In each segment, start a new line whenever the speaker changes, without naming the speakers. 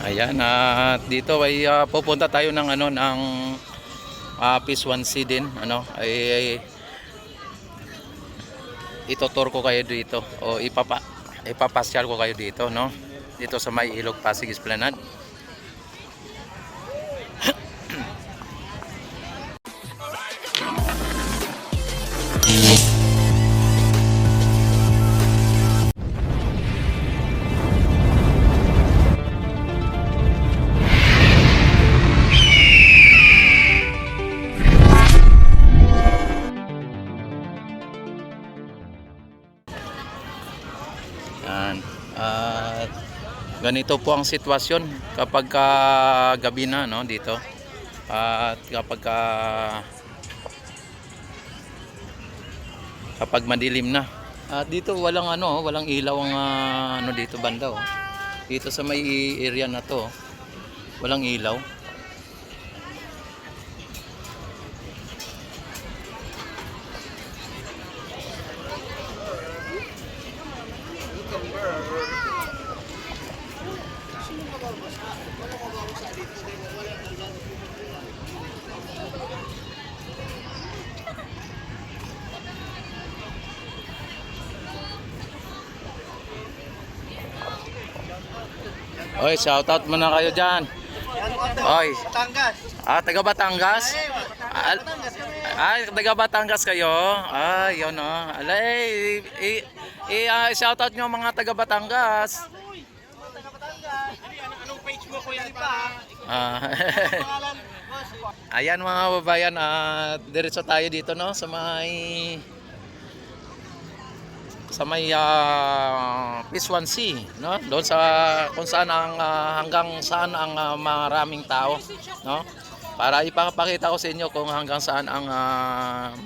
Ayan, at dito ay pupunta tayo ng ano ng Phase 1C din, ano ay itutur ko kayo dito o ipapasyal ko kayo dito, no, dito sa may Ilog Pasig Esplanade. Yan. At ganito po ang sitwasyon kapag gabi na, no, dito. At kapag madilim na. At dito walang ano, walang ilaw ang ano dito banda, oh. Dito sa may area na to, walang ilaw. Oy, shoutout muna kayo dyan. Oy.
Batangas.
Taga Batangas? Taga Batangas kayo? Yun, oh. Alay, shoutout nyo mga taga Batangas.
Taga Batangas. Anong page mo, Kuya Lipa?
Ayan mga babayan, diretso tayo dito, no, sa may Phase 1C, no, doon sa kung saan ang hanggang saan ang maraming tao, no, para ipapakita ko sa inyo kung hanggang saan ang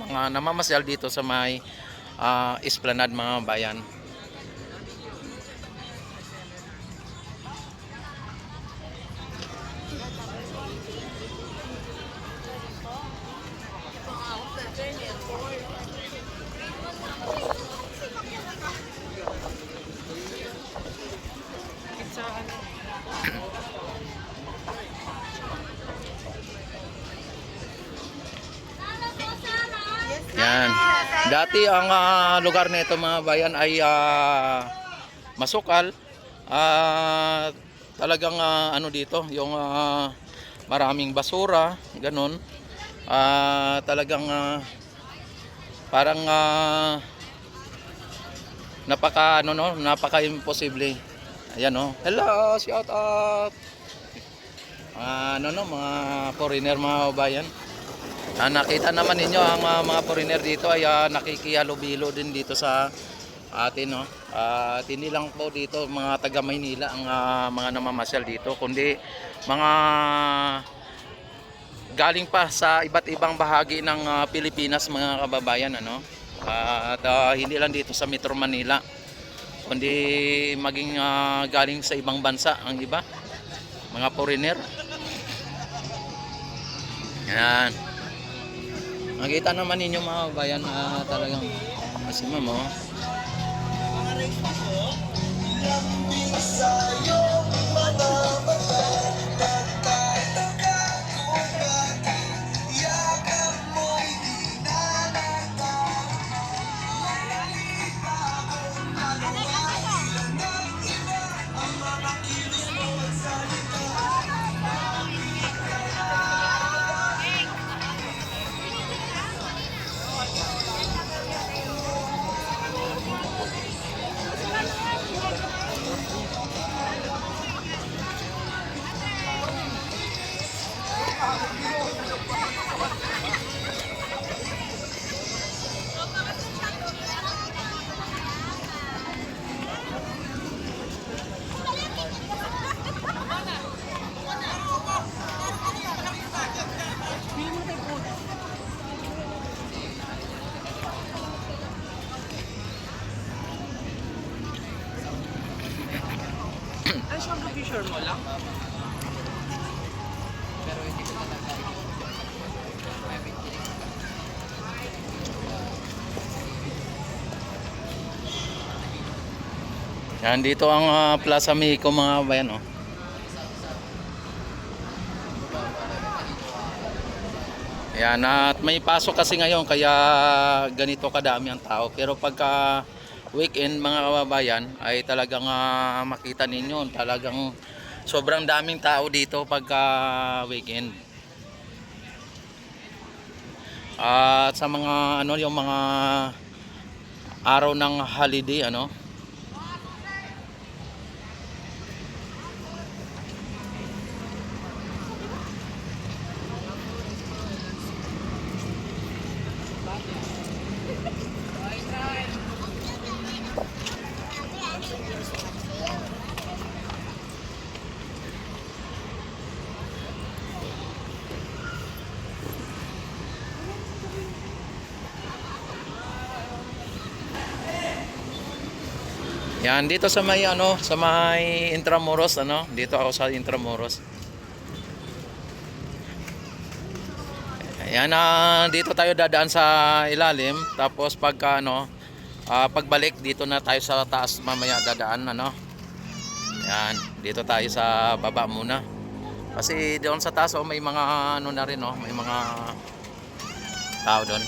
mga namamasyal dito sa may Esplanade, mga bayan. Yan. Dati ang lugar nito, mga bayan, ay masukal. Talagang ano dito, yung maraming basura, ganun. Talagang parang napaka-imposible. Ayan, oh. Hello, shout out. Mga foreigner, mga bayan. Nakita naman ninyo ang mga foreigner dito ay nakikihalubilo din dito sa atin, no. At hindi lang po dito mga taga Maynila ang mga namamasyal dito, kundi mga galing pa sa iba't ibang bahagi ng Pilipinas, mga kababayan, ano. At hindi lang dito sa Metro Manila, kundi maging galing sa ibang bansa ang iba, mga foreigner. Yan. Nakita naman ninyo, mga bayan, talagang kasi mamo.
Picture mo lang. Pero hindi ko talaga.
Yan, dito ang Plaza Mexico mga bayan, oh. Yan, at may pasok kasi ngayon kaya ganito kadami ang tao. Pero pagka weekend mga kababayan ay talagang makita ninyo talagang sobrang daming tao dito pagka weekend. At sa mga ano yung mga araw ng holiday ano. Yan dito sa may ano, sa may Intramuros ano, dito ako sa Intramuros. Yan dito tayo dadaan sa ilalim tapos pagka ano, pagbalik dito na tayo sa taas mamaya dadaan ano. Yan, dito tayo sa baba muna. Kasi doon sa taas may mga ano na rin oh, may mga tao doon.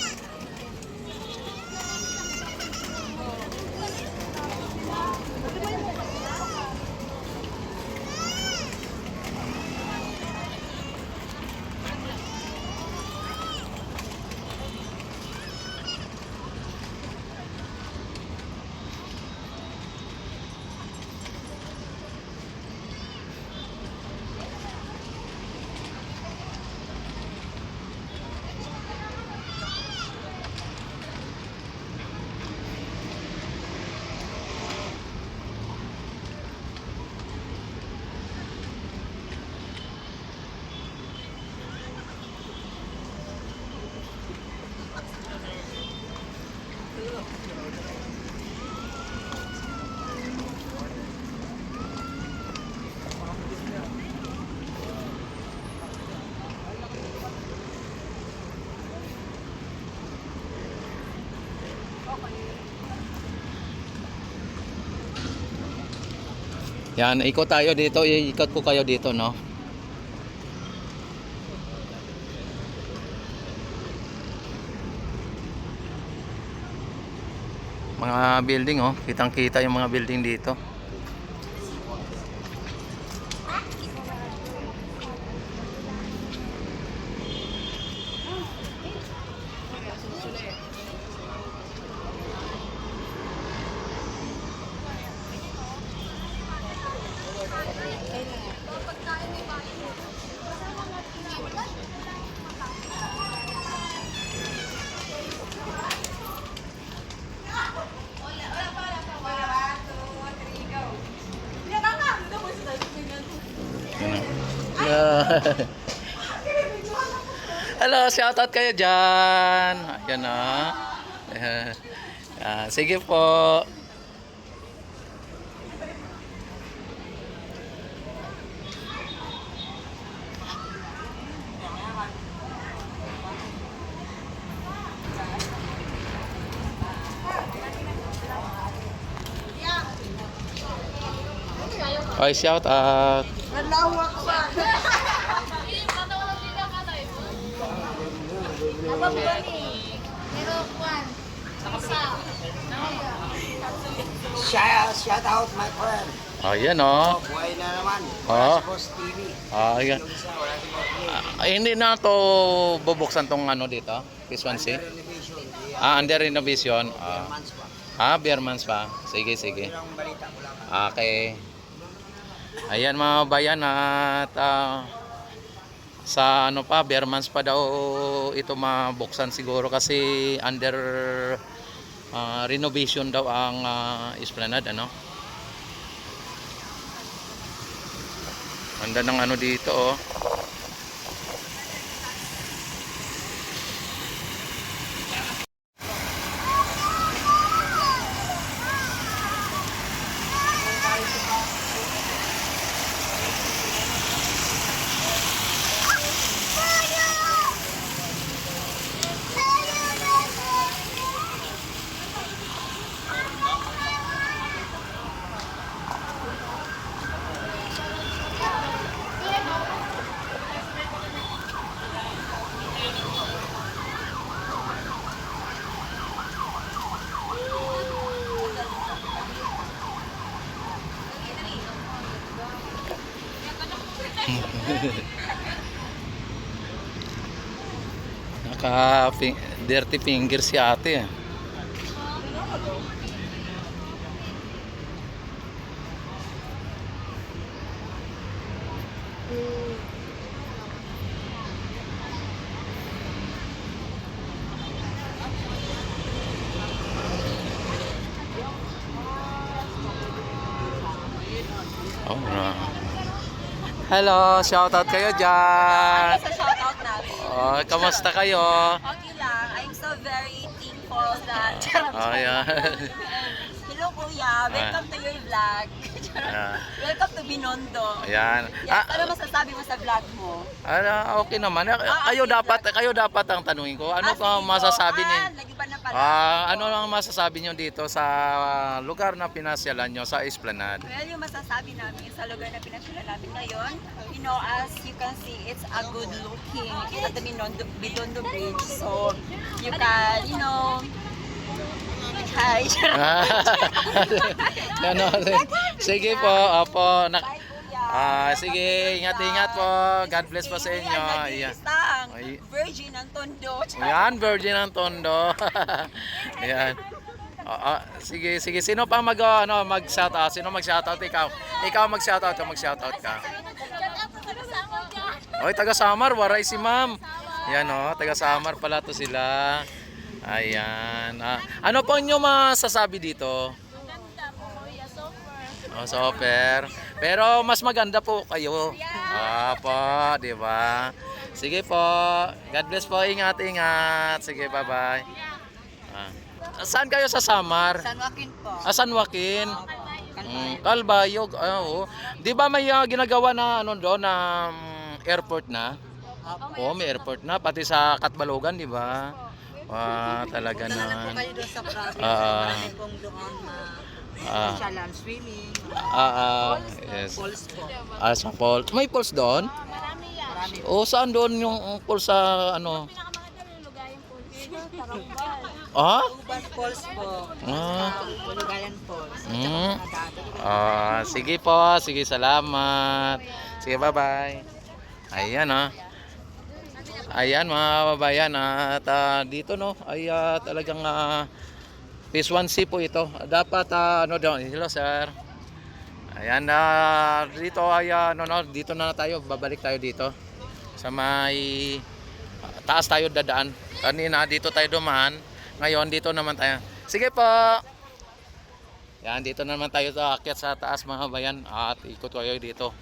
Yan, ikot tayo dito, ikot ko kayo dito, no? Mga building, oh. Kitang-kita yung mga building dito. Yeah. Hello, shoutout kayo dyan. Ayan na. Sige po. Oy, shoutout.
Malawak pa. Shout out my friend.
Ayan oh.
Buhay na naman.
Oh.
Boss TV.
Ayan. Hindi na to bubuksan tong ano dito. P1C. Under renovation. Bare months pa. Sige, sige. Okay. Ayan mga bayan at sa ano pa, bare months pa daw ito mabuksan siguro kasi under renovation daw ang Esplanade ano. Ganda ng ano dito oh. Naka dirty finger si ate. Oh, hello, shoutout kayo dyan.
Sa shoutout namin.
Oh, kamusta kayo?
Okay lang. I'm so very thankful that...
Oh, yeah.
Hello kuya, welcome to your vlog.
Yeah.
Welcome to Binondo.
Ayan.
Yes, ano masasabi mo sa vlog mo?
Okay naman.
okay
Kayo dapat ang tanungin ko. Ano pa
sige
masasabi
po.
niyo?
Nag-iba na pala.
Ano ang masasabi niyo dito sa lugar na pinasyalan niyo sa Esplanade?
Well, yung masasabi namin sa lugar na pinasyalan namin ngayon, you know, as you can see, it's a good looking. It's at the Binondo Bridge. So, you can, you know, hi.
Ano, sige po, opo.
Bye, kuya.
Sige, ingat-ingat po. God bless po sa inyo. Ayan. Ay.
Virgin ng Tondo.
Ayan, Virgin ng Tondo. Ayan. Sige. Sino pa mag-shoutout? Sino mag-shoutout? Ikaw mag-shoutout ka. Oy, taga Samar, waray si Ma'am. Yan taga Samar pala to sila. Ayan. Ano po inyo masasabi dito?
Maganda po, kuya, super.
Super. Pero mas maganda po kayo. Po, di ba? Sige po. God bless po. Ingat. Sige, bye-bye. Saan kayo sa Samar?
San Joaquin po.
San Joaquin. Calbayog. Oo. Di ba may ginagawa na doon na airport na? May airport na pati sa Katbalogan, di ba? Talaga na.
Kayo doon sa province.
Ah.
Marami pong doon na special swimming.
Yes.
Falls po.
Sa falls. May falls doon?
Marami yan.
O saan doon yung falls sa ano?
Pinakamaganda yung lugayan po. Tarambal.
Uban Falls po. Lugayan Falls.
Sige po. Sige, salamat. Sige, bye-bye. Ayan Ayan mga kababayan, at dito ay talagang phase 1C po ito. Dapat doon. Hello sir. Ayan dito ay dito na tayo, babalik tayo dito. Sa may taas tayo dadaan. Kanina dito tayo dumaan. Ngayon dito naman tayo. Sige po. Yan, dito naman tayo aakyat sa taas mga kababayan at ikot kayo dito.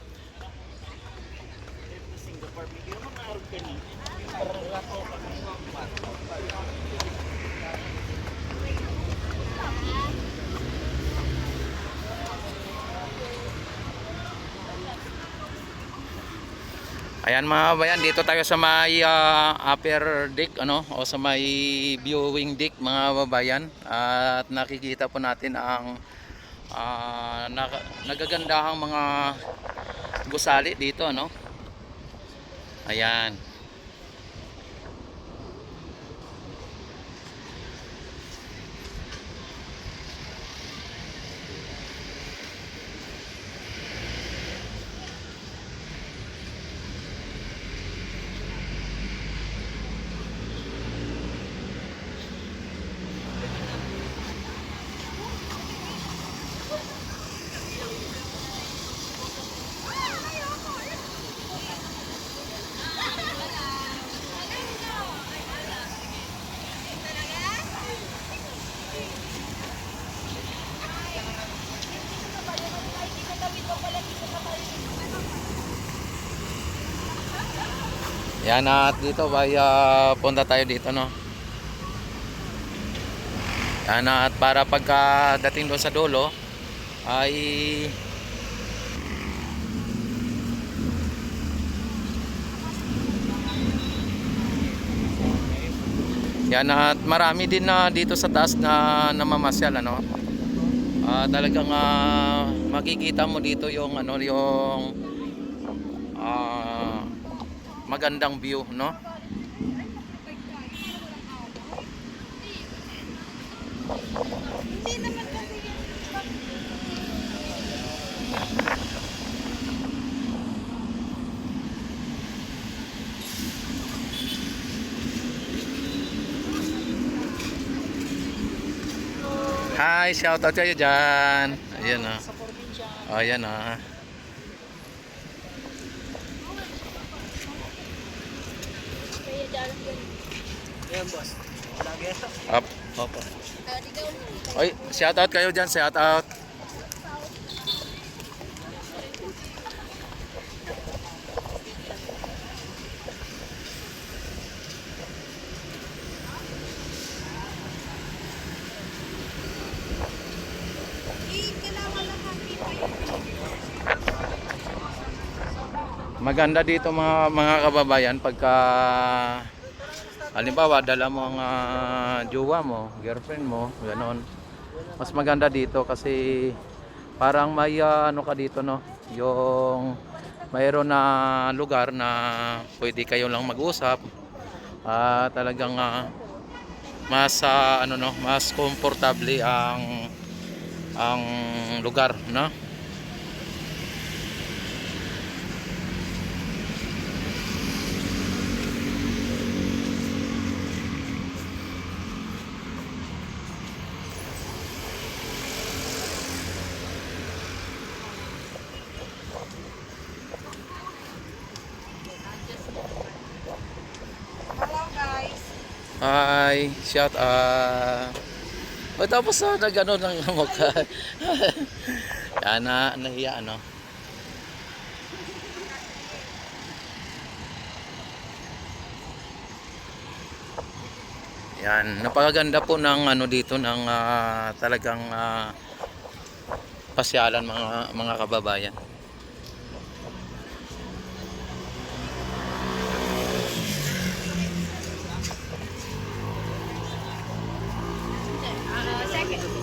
Ayan mga kabayan, dito tayo sa may upper deck o sa may viewing deck mga kababayan, at nakikita po natin ang nagagandahang mga gusali dito Ayan. Yan, at dito punta tayo dito Yan, at para pagkadating doon sa dulo ay yan, at marami din dito sa taas na namamasyal talagang makikita mo dito yung yung magandang view Hi, shout out kayo dyan. Ayan ah. Oh, ayan ah.
Kaya dyan yun.
Ayan, boss. Lagi ito.
Up. Opo. Oy, shout out kayo dyan, shout out. Maganda dito mga kababayan pagka halimbawa dala mo ang jowa mo, girlfriend mo, ganoon. Mas maganda dito kasi parang may ano ka dito no, yung mayroon na lugar na pwede kayo lang mag-usap. Talagang mas ano no, mas komportable ang lugar, no?
Hello guys.
Hi, shout out. O tapos nagano ng mukha. Yan na nahiya ano. Yan, napakaganda po ng ano dito ng talagang pasyalan mga kababayan.
Second.